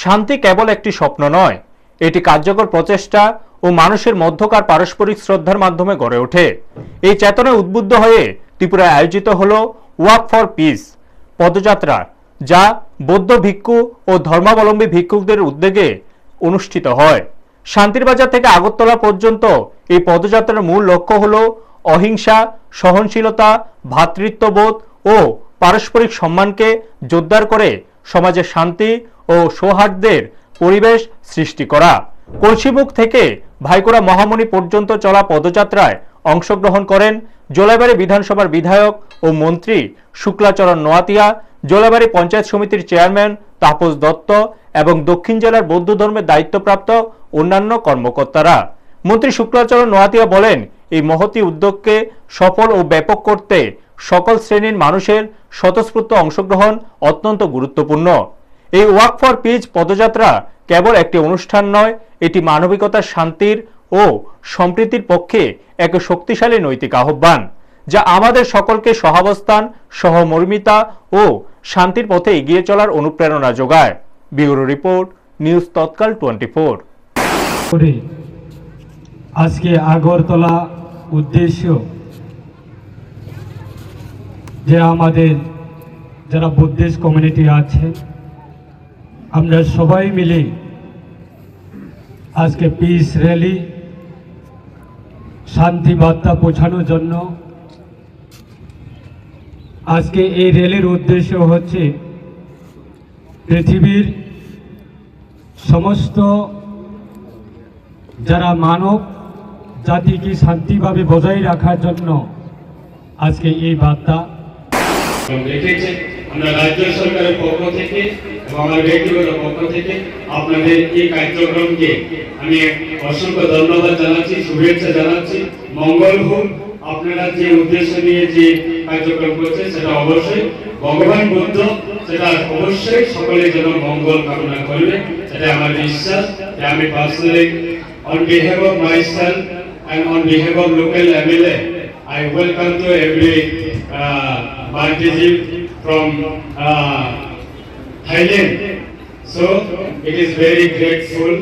শান্তি কেবল একটি স্বপ্ন নয়, এটি কার্যকর প্রচেষ্টা ও মানুষের মধ্যকার পারস্পরিক শ্রদ্ধার মাধ্যমে গড়ে ওঠে। এই চেতনায় উদ্বুদ্ধ হয়ে ত্রিপুরায় আয়োজিত হল ওয়াক ফর পিস পদযাত্রা, যা বৌদ্ধ ভিক্ষু ও ধর্মাবলম্বী ভিক্ষুকদের উদ্যোগে অনুষ্ঠিত হয়। শান্তির বাজার থেকে আগরতলা পর্যন্ত এই পদযাত্রার মূল লক্ষ্য হল অহিংসা, সহনশীলতা, ভ্রাতৃত্ববোধ ও পারস্পরিক সম্মানকে জোরদার করে সমাজে শান্তি ও সৌহার্দ্যের পরিবেশ সৃষ্টি করা। কলসিমুখ থেকে ভাইকোড়া মহামণি পর্যন্ত চলা পদযাত্রায় অংশগ্রহণ করেন জোলাইবাড়ি বিধানসভার বিধায়ক ও মন্ত্রী শুক্লাচরণ নোয়াতিয়া, জোলাইবাড়ি পঞ্চায়েত সমিতির চেয়ারম্যান তাপস দত্ত এবং দক্ষিণ জেলার বৌদ্ধ ধর্মের দায়িত্বপ্রাপ্ত অন্যান্য কর্মকর্তারা। মন্ত্রী শুক্লাচরণ নোয়াতিয়া বলেন, এই মহতী উদ্যোগকে সফল ও ব্যাপক করতে সকল শ্রেণীর মানুষের স্বতঃস্ফূর্ত অংশগ্রহণ অত্যন্ত গুরুত্বপূর্ণ। এই ওয়াক ফর পিস পদযাত্রা কেবল একটি অনুষ্ঠান নয়, এটি মানবিকতার, শান্তির ও সম্প্রীতির পক্ষে এক শক্তিশালী নৈতিক আহ্বান, যা আমাদের সকলকে সহাবস্থান, সহমর্মিতা ও শান্তির পথে এগিয়ে চলার অনুপ্রেরণা যোগায়। ব্যুরো রিপোর্ট, নিউজ তৎকাল 24। আজকে আগরতলা উদ্দেশ্য যে আমাদের যারা বুদ্ধিস্ট কমিউনিটি আছে, আমরা সবাই মিলে আজকে পিস র্যালি, শান্তি বার্তা পৌঁছানোর জন্য আজকে এই র্যালির উদ্দেশ্য হচ্ছে পৃথিবীর সমস্ত যারা মানব জাতিকে শান্তিভাবে বজায় রাখার জন্য আজকে এই বার্তা রেখেছে। আমরা রাজ্য সরকারের পক্ষ থেকে এবং আমার ব্যক্তিগত পক্ষ থেকে আপনাদের এই কার্যক্রমকে আমি অসংখ্য ধন্যবাদ জানাচ্ছি, শুভেচ্ছা জানাচ্ছি। মঙ্গল হোক। আপনারা যে উদ্দেশ্য নিয়ে যে কার্যক্রম করছেন সেটা অবশ্যই ভগবান বুদ্ধ সেটা অবশ্যই সকলে যেন মঙ্গল কামনা করবে, সেটা আমার বিশ্বাস। আমি personally on behalf of myself and on behalf of local MLA, I welcome to every Bhartiji from Thailand. So it is very grateful.